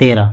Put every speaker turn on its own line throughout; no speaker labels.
13।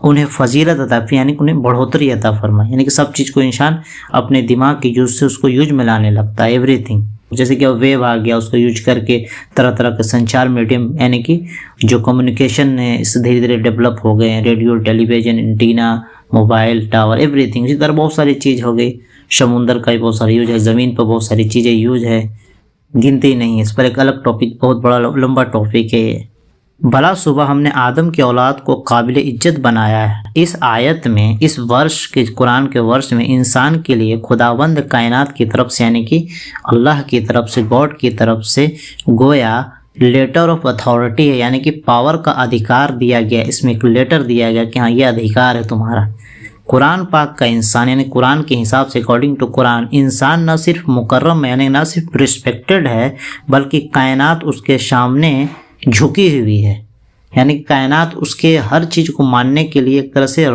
انہیں فضیلت عطا فرمائی، یعنی کہ انہیں بڑھوتری عطا فرمائی، یعنی کہ سب چیز کو انسان اپنے دماغ کی یوز سے اس کو یوز میں لانے لگتا ہے، ایوری تھنگ. جیسے کہ ویب آ گیا، اس کو یوز کر کے طرح طرح کے سنچار میڈیم، یعنی کہ جو کمیونیکیشن ہے اس سے دھیرے دھیرے ڈیولپ ہو گئے ہیں، radio, television, antenna, mobile tower, everything. اسی طرح بہت ساری چیز ہو گئی، سمندر کا بھی بہت سارا یوز ہے، زمین پر بہت ساری چیزیں یوز ہے، گنتی نہیں ہے. اس پر ایک الگ ٹاپک، بہت بڑا لمبا ٹاپک ہے یہ. بلا صبح ہم نے آدم کی اولاد کو قابل عزت بنایا ہے. اس آیت میں، اس ورش کے قرآن کے ورش میں انسان کے لیے خداوند کائنات کی طرف سے، یعنی کہ اللہ کی طرف سے، گاڈ کی طرف سے گویا لیٹر آف اتھارٹی ہے، یعنی کہ پاور کا ادھیکار دیا گیا. اس میں ایک لیٹر دیا گیا کہ ہاں یہ ادھیکار ہے تمہارا. قرآن پاک کا انسان، یعنی قرآن کے حساب سے، اکارڈنگ ٹو قرآن، انسان نہ صرف مکرم ہے، یعنی نہ صرف رسپیکٹڈ ہے، بلکہ کائنات اس کے سامنے جھکی ہوئی ہے. یعنی کائنات اس کے ہر چیز کو ماننے کے لیے ایک طرح سے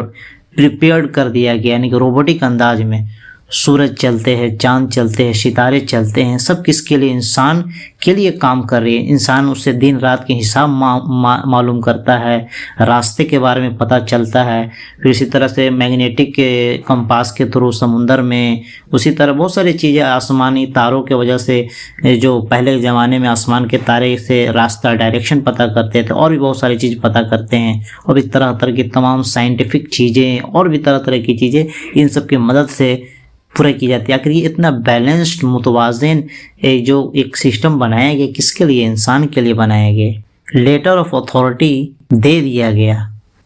پریپیئرڈ کر دیا گیا، یعنی کہ روبوٹک انداز میں. سورج چلتے ہیں، چاند چلتے ہیں، ستارے چلتے ہیں، سب کس کے لیے؟ انسان کے لیے کام کر رہی ہے. انسان اس سے دن رات کے حساب معلوم کرتا ہے، راستے کے بارے میں پتہ چلتا ہے. پھر اسی طرح سے میگنیٹک کمپاس کے تھرو سمندر میں، اسی طرح بہت ساری چیزیں آسمانی تاروں کے وجہ سے، جو پہلے زمانے میں آسمان کے تارے سے راستہ، ڈائریکشن پتہ کرتے تھے، اور بھی بہت ساری چیز پتہ کرتے ہیں. اور بھی طرح طرح کی تمام سائنٹیفک چیزیں، اور بھی طرح طرح کی چیزیں ان سب کی مدد سے پورا کی جاتی ہے. آخر یہ اتنا بیلنسڈ، متوازن جو ایک سسٹم بنایا گیا، کس کے لیے؟ انسان کے لیے بنایا گیا. لیٹر آف اتھارٹی دے دیا گیا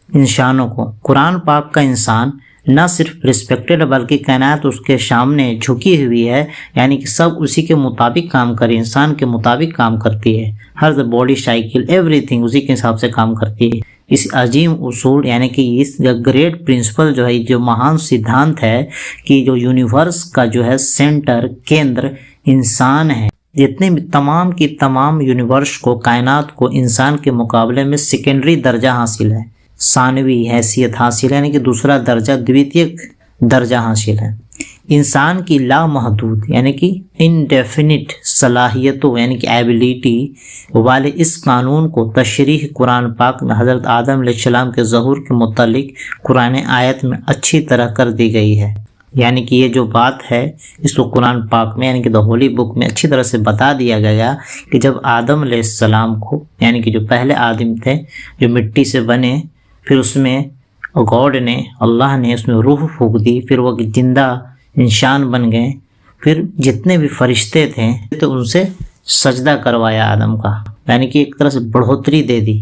انسانوں کو. قرآن پاک کا انسان نہ صرف رسپیکٹڈ بلکہ کائنات اس کے سامنے جھکی ہوئی ہے، یعنی کہ سب اسی کے مطابق کام کرے، انسان کے مطابق کام کرتی ہے. ہر باڈی سائیکل، ایوری تھنگ اسی کے حساب سے کام کرتی ہے. اس عظیم اصول، یعنی کہ اس گریٹ پرنسپل جو ہے، جو مہان سدھانت ہے کہ جو یونیورس کا جو ہے سینٹر، کیندر انسان ہے. جتنے بھی تمام کی تمام یونیورس کو، کائنات کو انسان کے مقابلے میں سیکنڈری درجہ حاصل ہے، ثانوی حیثیت حاصل ہے، یعنی کہ دوسرا درجہ، دویتیک درجہ حاصل ہے. انسان کی لامحدود، یعنی کہ انڈیفینٹ صلاحیتوں، یعنی کہ ایبیلیٹی والے اس قانون کو تشریح قرآن پاک میں حضرت آدم علیہ السلام کے ظہور کے متعلق قرآن آیت میں اچھی طرح کر دی گئی ہے. یعنی کہ یہ جو بات ہے اس کو قرآن پاک میں، یعنی کہ دا ہولی بک میں اچھی طرح سے بتا دیا گیا کہ جب آدم علیہ السلام کو، یعنی کہ جو پہلے آدم تھے، جو مٹی سے بنے، پھر اس میں گاڈ نے، اللہ نے اس میں روح پھونک دی، پھر وہ زندہ انسان بن گئے. پھر جتنے بھی فرشتے تھے تو ان سے سجدہ کروایا آدم کا، یعنی کہ ایک طرح سے بڑھوتری دے دی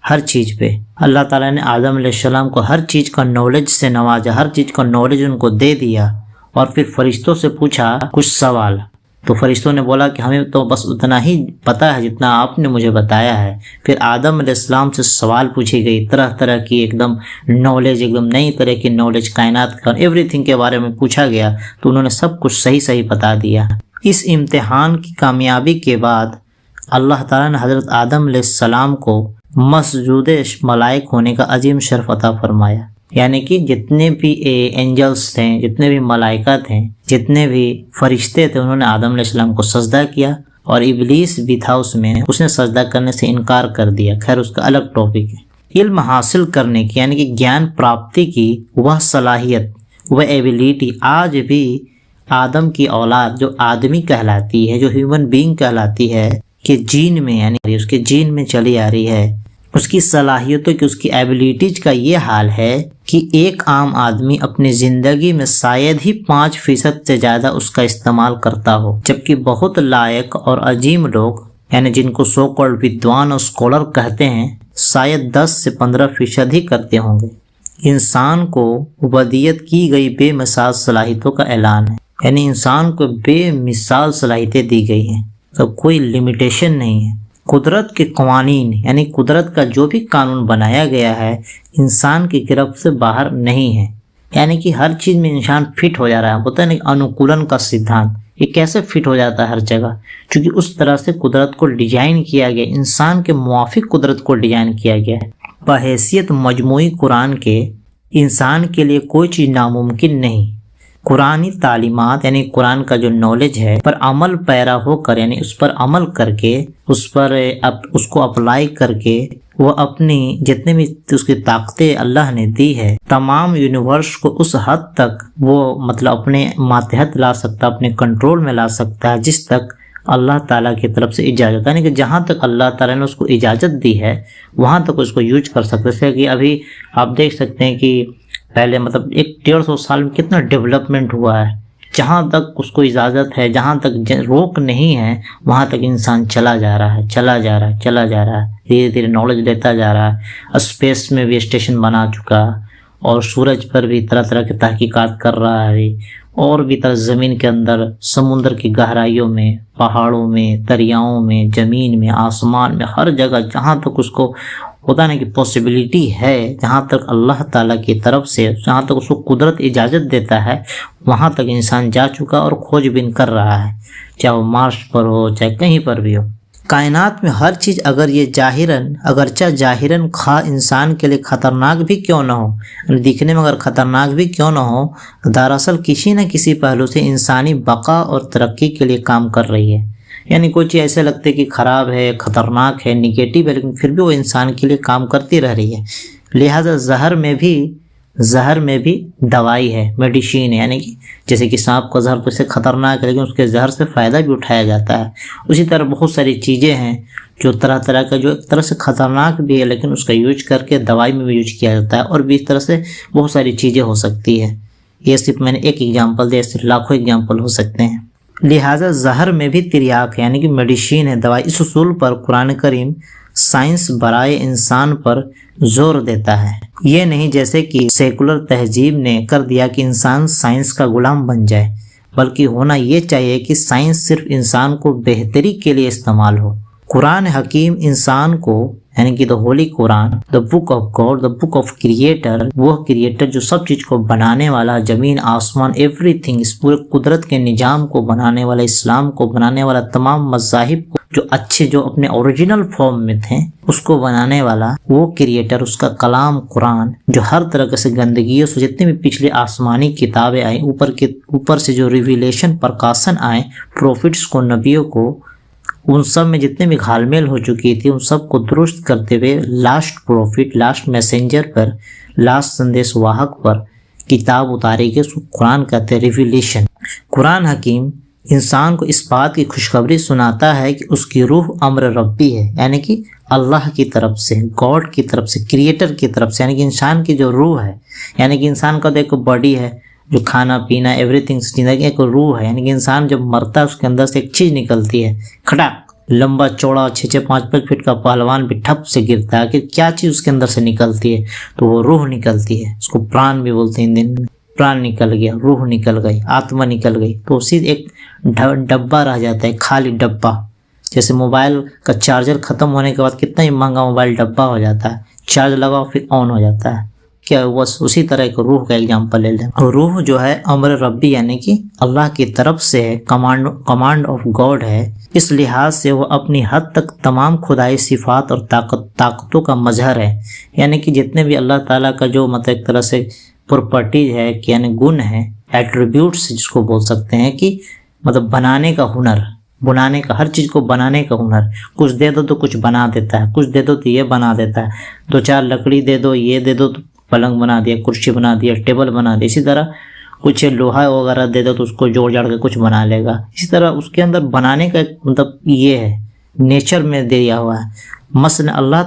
ہر چیز پہ. اللہ تعالیٰ نے آدم علیہ السلام کو ہر چیز کا نالج سے نوازا، ہر چیز کا نالج ان کو دے دیا. اور پھر فرشتوں سے پوچھا کچھ سوال، تو فرشتوں نے بولا کہ ہمیں تو بس اتنا ہی پتہ ہے جتنا آپ نے مجھے بتایا ہے. پھر آدم علیہ السلام سے سوال پوچھی گئی، طرح طرح کی ایک دم نالج، ایک دم نئی طرح کی نالج، کائنات کا ایوری تھنگ کے بارے میں پوچھا گیا، تو انہوں نے سب کچھ صحیح صحیح بتا دیا. اس امتحان کی کامیابی کے بعد اللہ تعالیٰ نے حضرت آدم علیہ السلام کو مسجود ملائک ہونے کا عظیم شرف عطا فرمایا. یعنی کہ جتنے بھی اینجلس تھے، جتنے بھی ملائکہ تھے، جتنے بھی فرشتے تھے، انہوں نے آدم علیہ السلام کو سجدہ کیا. اور ابلیس بھی تھا اس میں، اس نے سجدہ کرنے سے انکار کر دیا. خیر اس کا الگ ٹاپک ہے. علم حاصل کرنے کی، یعنی کہ گیان پراپتی کی وہ صلاحیت، وہ ایبیلیٹی آج بھی آدم کی اولاد جو آدمی کہلاتی ہے، جو ہیومن بینگ کہلاتی ہے، کہ جین میں، یعنی اس کے جین میں چلی آ رہی ہے. اس کی صلاحیتوں کی، اس کی ایبیلیٹیز کا یہ حال ہے کہ ایک عام آدمی اپنی زندگی میں شاید ہی 5% سے زیادہ اس کا استعمال کرتا ہو، جبکہ بہت لائق اور عظیم لوگ، یعنی جن کو سو کالڈ ودوان اور اسکالر کہتے ہیں، شاید 10 سے 15% ہی کرتے ہوں گے. انسان کو عبودیت کی گئی بے مثال صلاحیتوں کا اعلان ہے، یعنی انسان کو بے مثال صلاحیتیں دی گئی ہیں، تو کوئی لمیٹیشن نہیں ہے. قدرت کے قوانین، یعنی قدرت کا جو بھی قانون بنایا گیا ہے انسان کی گرفت سے باہر نہیں ہے. یعنی کہ ہر چیز میں انسان فٹ ہو جا رہا ہے. ہوتا ہے نا انوکولن کا سدھانت، یہ کیسے فٹ ہو جاتا ہے ہر جگہ؟ چونکہ اس طرح سے قدرت کو ڈیزائن کیا گیا، انسان کے موافق قدرت کو ڈیزائن کیا گیا ہے. بحیثیت مجموعی قرآن کے انسان کے لیے کوئی چیز ناممکن نہیں. قرآنی تعلیمات، یعنی قرآن کا جو نالج ہے، پر عمل پیرا ہو کر، یعنی اس پر عمل کر کے، اس کو اپلائی کر کے، وہ اپنی جتنے بھی اس کی طاقتیں اللہ نے دی ہے تمام یونیورس کو اس حد تک وہ مطلب اپنے ماتحت لا سکتا ہے، اپنے کنٹرول میں لا سکتا ہے جس تک اللہ تعالیٰ کی طرف سے اجازت، یعنی کہ جہاں تک اللہ تعالیٰ نے اس کو اجازت دی ہے وہاں تک اس کو یوز کر سکتے ہیں۔ جیسے کہ ابھی آپ دیکھ سکتے ہیں کہ پہلے مطلب 100-150 سال میں کتنا ڈیولپمنٹ ہوا ہے، جہاں تک اس کو اجازت ہے، جہاں تک روک نہیں ہے وہاں تک انسان چلا جا رہا ہے، دھیرے دھیرے نالج لیتا جا رہا ہے۔ اسپیس میں بھی اسٹیشن بنا چکا اور سورج پر بھی طرح طرح کی تحقیقات کر رہا ہے، اور بھی طرح زمین کے اندر، سمندر کی گہرائیوں میں، پہاڑوں میں، دریاؤں میں، زمین میں، آسمان میں، ہر جگہ جہاں تک اس کو ہوتا نہیں کہ پاسبلٹی ہے، جہاں تک اللہ تعالیٰ کی طرف سے جہاں تک اس کو قدرت اجازت دیتا ہے وہاں تک انسان جا چکا اور کھوج بین کر رہا ہے، چاہے وہ مارس پر ہو چاہے کہیں پر بھی ہو۔ کائنات میں ہر چیز اگرچہ ظاہراً خواہ انسان کے لیے خطرناک بھی کیوں نہ ہو، دکھنے میں اگر خطرناک بھی کیوں نہ ہو، دراصل کسی نہ کسی پہلو سے انسانی بقا اور ترقی کے لیے کام کر رہی ہے۔ یعنی کوئی چیز ایسے لگتے کہ خراب ہے، خطرناک ہے، نگیٹو ہے، لیکن پھر بھی وہ انسان کے لیے کام کرتی رہ رہی ہے۔ لہٰذا زہر میں بھی دوائی ہے، میڈیسین ہے، یعنی کہ جیسے کہ سانپ کا زہر تو سے خطرناک ہے لیکن اس کے زہر سے فائدہ بھی اٹھایا جاتا ہے، اسی طرح بہت ساری چیزیں ہیں جو طرح طرح کا جو ایک طرح سے خطرناک بھی ہے لیکن اس کا یوز کر کے دوائی میں بھی یوز کیا جاتا ہے، اور بھی اس طرح سے بہت ساری چیزیں ہو سکتی ہے۔ یہ صرف میں نے ایک ایگزامپل دیا، صرف لاکھوں ایگزامپل ہو سکتے ہیں۔ لہٰذا زہر میں بھی تریاق ہے، یعنی کہ میڈیسین ہے، دوائی۔ اس اصول پر قرآن کریم سائنس برائے انسان پر زور دیتا ہے، یہ نہیں جیسے کہ سیکولر تہذیب نے کر دیا کہ انسان سائنس کا غلام بن جائے، بلکہ ہونا یہ چاہیے کہ سائنس صرف انسان کو بہتری کے لیے استعمال ہو۔ قرآن حکیم انسان کو یعنی کہ the Holy Quran, the book of God, the book of creator, وہ کریٹر جو سب چیز کو بنانے والا، زمین آسمان ایوری تھنگ، اس پورے قدرت کے نظام کو بنانے والا، اسلام کو بنانے والا، تمام مذاہب کو جو اچھے جو اپنے اوریجنل فارم میں تھے اس کو بنانے والا وہ کریٹر، اس کا کلام قرآن جو ہر طرح سے گندگیوں سے جتنے بھی پچھلے آسمانی کتابیں آئیں، اوپر سے جو ریویلیشن پرکاشن آئے پروفٹس کو، نبیوں کو، ان سب میں جتنے بھی گھال میل ہو چکی تھی ان سب کو درست کرتے ہوئے لاسٹ پروفٹ، لاسٹ میسنجر پر، لاسٹ سندیش واہک پر کتاب اتاری کے، اس کو قرآن کہتے ہیں ریویلیشن۔ قرآن حکیم انسان کو اس بات کی خوشخبری سناتا ہے کہ اس کی روح امر ربی ہے، یعنی کہ اللہ کی طرف سے، گاڈ کی طرف سے، کریٹر کی طرف سے، یعنی کہ انسان کی جو روح ہے، یعنی کہ انسان کا تو ایک باڈی ہے جو کھانا پینا ایوری تھنگ، زندگی ایک روح ہے، یعنی کہ انسان جب مرتا ہے اس کے اندر سے ایک چیز نکلتی ہے، کھٹاک، لمبا چوڑا 6-6 5-5 فٹ کا پہلوان بھی ٹھپ سے گرتا ہے کہ کیا چیز اس کے اندر سے نکلتی ہے، تو وہ روح نکلتی ہے، اس کو پران بھی بولتے ہیں ہندی میں، پران نکل گیا، روح نکل گئی، آتما نکل گئی، تو اسی ایک ڈبہ رہ جاتا ہے، خالی ڈبہ۔ جیسے موبائل کا چارجر ختم ہونے کے بعد کتنا ہی مہنگا موبائل ڈبہ ہو جاتا ہے، چارج لگاؤ پھر آن ہو جاتا ہے، کیا بس اسی طرح ایک روح کا ایگزامپل لے لیں۔ روح جو ہے امر ربی یعنی کہ اللہ کی طرف سے ہے، کمانڈ آف گاڈ ہے، اس لحاظ سے وہ اپنی حد تک تمام خدائی صفات اور طاقتوں کا مظہر ہے، یعنی کہ جتنے بھی اللہ تعالیٰ کا جو مطلب ایک طرح سے پراپرٹیز ہے کہ یعنی گن ہے، ایٹریبیوٹس جس کو بول سکتے ہیں کہ مطلب بنانے کا ہنر، بنانے کا، ہر چیز کو بنانے کا ہنر، کچھ دے دو تو کچھ بنا دیتا ہے، کچھ دے دو تو یہ بنا دیتا ہے، 2-4 لکڑی دے دو، یہ دے دو تو پلنگ بنا دیا، کرسی بنا دیا، ٹیبل بنا دیا، اسی طرح کچھ لوہا وغیرہ دے دو تو اس کو جوڑ جاڑ کے کچھ بنا لے گا، اسی طرح اس کے اندر بنانے کا مطلب یہ ہے، نیچر میں دیا ہوا ہے۔ مثلا اللہ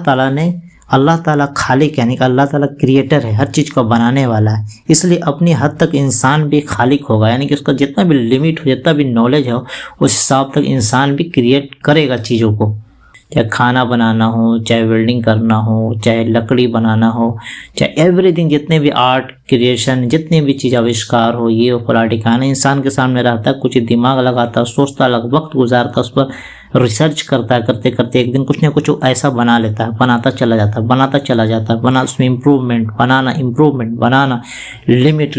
تعالیٰ خالق یعنی کہ اللہ تعالیٰ کریٹر ہے، ہر چیز کو بنانے والا ہے، اس لیے اپنی حد تک انسان بھی خالق ہوگا، یعنی کہ اس کا جتنا بھی لمٹ ہو، جتنا بھی نالج ہو، اس حساب تک انسان بھی کریٹ کرے گا چیزوں کو، چاہے کھانا بنانا ہو، چاہے ویلڈنگ کرنا ہو، چاہے لکڑی بنانا ہو، چاہے ایوری تھنگ، جتنے بھی آرٹ کریشن، جتنے بھی چیز آوشکار ہو، یہ فلاں ٹھکانا انسان کے سامنے رہتا ہے، کچھ دماغ لگاتا، سوچتا، وقت گزارتا، اس پر ریسرچ کرتا ہے، کرتے کرتے ایک دن کچھ نہ کچھ ایسا بنا لیتا ہے، بناتا چلا جاتا ہے، اس میں امپروومنٹ، بنانا، لمٹ،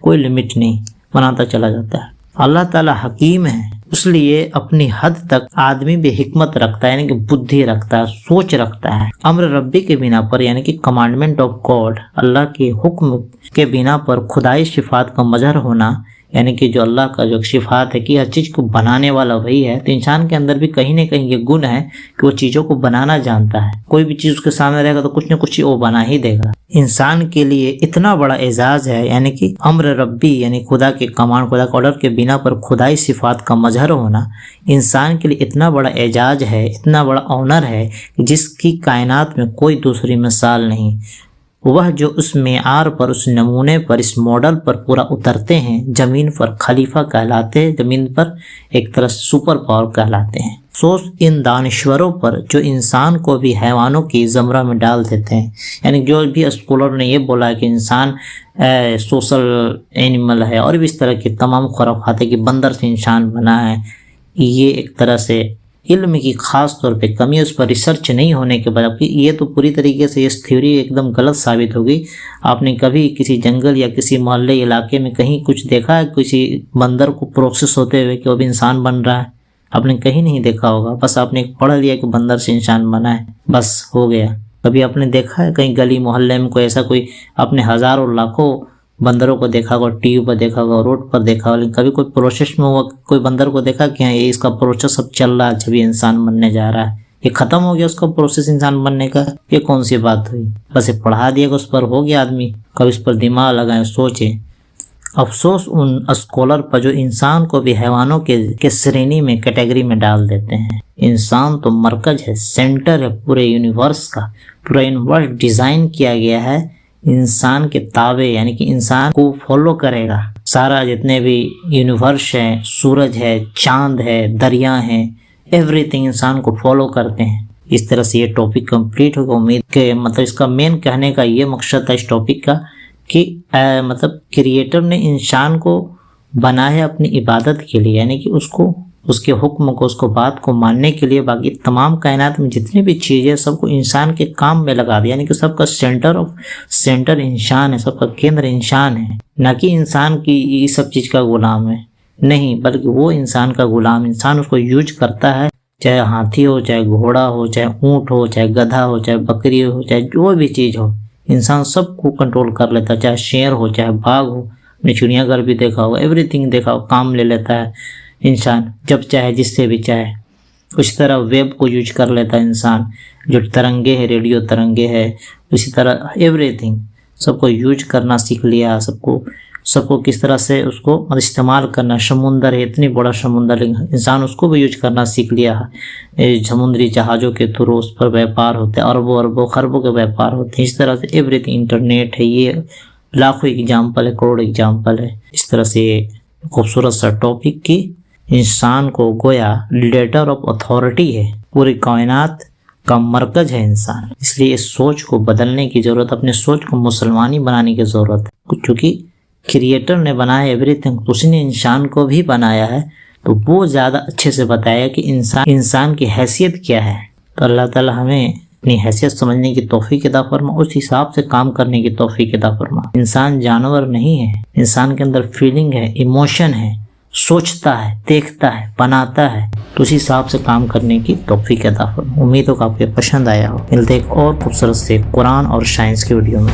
کوئی لمٹ نہیں، بناتا چلا جاتا ہے۔ اللہ تعالیٰ حکیم ہے، اس لیے اپنی حد تک آدمی بھی حکمت رکھتا ہے، یعنی کہ بدھی رکھتا ہے، سوچ رکھتا ہے۔ امر ربی کے بنا پر یعنی کہ کمانڈمنٹ آف گاڈ، اللہ کے حکم کے بنا پر خدائی صفات کا مظہر ہونا، یعنی کہ جو اللہ کا جو صفات ہے کہ ہر چیز کو بنانے والا وہی ہے، تو انسان کے اندر بھی کہیں نہ کہیں یہ گن ہے کہ وہ چیزوں کو بنانا جانتا ہے۔ کوئی بھی چیز اس کے سامنے رہے گا تو کچھ نہ کچھ وہ بنا ہی دے گا۔ انسان کے لیے اتنا بڑا اعزاز ہے، یعنی کہ امر ربی یعنی خدا کے کمانڈ، خدا کے آرڈر کے بنا پر خدائی صفات کا مظہر ہونا انسان کے لیے اتنا بڑا اعزاز ہے، اتنا بڑا آنر ہے جس کی کائنات میں کوئی دوسری مثال نہیں۔ وہ جو اس معیار پر، اس نمونے پر، اس ماڈل پر پورا اترتے ہیں، زمین پر خلیفہ کہلاتے ہیں، زمین پر ایک طرح سپر پاور کہلاتے ہیں۔ افسوس ان دانشوروں پر جو انسان کو بھی حیوانوں کی زمرہ میں ڈال دیتے ہیں، یعنی جو بھی اسکولر نے یہ بولا ہے کہ انسان سوشل اینیمل ہے اور بھی اس طرح کی تمام خرافات ہے کہ بندر سے انسان بنا ہے، یہ ایک طرح سے علم کی خاص طور پہ کمی، اس پر ریسرچ نہیں ہونے کے بعد یہ تو پوری طریقے سے اس تھیوری ایک دم غلط ثابت ہوگی۔ آپ نے کبھی کسی جنگل یا کسی محلے علاقے میں کہیں کچھ دیکھا ہے کسی بندر کو پروسیس ہوتے ہوئے کہ وہ بھی انسان بن رہا ہے؟ آپ نے کہیں نہیں دیکھا ہوگا، بس آپ نے پڑھ لیا کہ بندر سے انسان بنا ہے، بس ہو گیا۔ کبھی آپ نے دیکھا ہے کہیں گلی محلے میں کوئی ایسا کوئی، آپ نے ہزاروں لاکھوں بندروں کو دیکھا ہوگا، ٹی وی پر دیکھا ہوگا، روڈ پر دیکھا ہوگا، لیکن کبھی کوئی پروسیس میں ہوا کوئی بندر کو دیکھا کہ یہ اس کا پروسیس اب چل رہا ہے، جب یہ انسان بننے جا رہا ہے، یہ ختم ہو گیا اس کا پروسیس انسان بننے کا؟ یہ کون سی بات ہوئی؟ بس یہ پڑھا دیا کہ اس پر ہو گیا آدمی، کبھی اس پر دماغ لگائیں سوچیں۔ افسوس ان اسکولر پر جو انسان کو بھی حیوانوں کے شرینی میں کیٹیگری میں ڈال دیتے ہیں۔ انسان تو مرکز ہے، سینٹر ہے پورے یونیورس کا، پورا یونیورس ڈیزائن کیا گیا ہے انسان کے تابع، یعنی کہ انسان کو فالو کرے گا۔ سارا جتنے بھی یونیورس ہے، سورج ہے، چاند ہے، دریا ہیں، ایوری تھنگ انسان کو فالو کرتے ہیں۔ اس طرح سے یہ ٹاپک کمپلیٹ ہوگا۔ امید کہ مطلب اس کا مین کہنے کا یہ مقصد تھا اس ٹاپک کا کہ مطلب کریٹر نے انسان کو بنایا اپنی عبادت کے لیے، یعنی کہ اس کو، اس کے حکم کو، اس کو بات کو ماننے کے لیے۔ باقی تمام کائنات میں جتنی بھی چیزیں سب کو انسان کے کام میں لگا دیا، یعنی کہ سب کا سینٹر انسان ہے، سب کا کیندر انسان ہے، نہ کہ انسان کی یہ سب چیز کا غلام ہے، نہیں، بلکہ وہ انسان کا غلام۔ انسان اس کو یوز کرتا ہے، چاہے ہاتھی ہو، چاہے گھوڑا ہو، چاہے اونٹ ہو، چاہے گدھا ہو، چاہے بکری ہو، چاہے جو بھی چیز ہو، انسان سب کو کنٹرول کر لیتا ہے، چاہے شیر ہو، چاہے باغ ہو۔ نے چڑیا گھر بھی دیکھا ہو، ایوری تھنگ دیکھا ہو، کام لے لیتا ہے انسان جب چاہے، جس سے بھی چاہے۔ اسی طرح ویب کو یوز کر لیتا ہے انسان، جو ترنگے ہے، ریڈیو ترنگے ہے، اسی طرح ایوری تھنگ سب کو یوز کرنا سیکھ لیا، سب کو کس طرح سے اس کو استعمال کرنا۔ سمندر ہے، اتنی بڑا سمندر، انسان اس کو بھی یوز کرنا سیکھ لیا۔ سمندری جہازوں کے تھرو اس پر بیپار ہوتے ہیں، اربوں خربوں کے بیپار ہوتے ہیں۔ اس طرح سے ایوری تھنگ، انٹرنیٹ ہے، یہ لاکھوں ایگزامپل ہے، کروڑ ایگزامپل ہے۔ اس طرح سے خوبصورت سا ٹاپک کی انسان کو گویا لیڈر آف اتھارٹی ہے، پوری کائنات کا مرکز ہے انسان۔ اس لیے اس سوچ کو بدلنے کی ضرورت، اپنے سوچ کو مسلمانی بنانے کی ضرورت ہے، کیونکہ کریٹر نے بنایا ایوری تھنگ، اس نے انسان کو بھی بنایا ہے، تو وہ زیادہ اچھے سے بتایا کہ انسان کی حیثیت کیا ہے۔ تو اللہ تعالی ہمیں اپنی حیثیت سمجھنے کی توفیق عطا فرما، اس حساب سے کام کرنے کی توفیق عطا فرما۔ انسان جانور نہیں ہے، انسان کے اندر فیلنگ ہے، ایموشن ہے، سوچتا ہے، دیکھتا ہے، بناتا ہے، تو اسی حساب سے کام کرنے کی توفیق عطا فرما۔ امید ہو کہ آپ کو پسند آیا ہو۔ ملتے ایک اور خوبصورت سے قرآن اور سائنس کی ویڈیو میں۔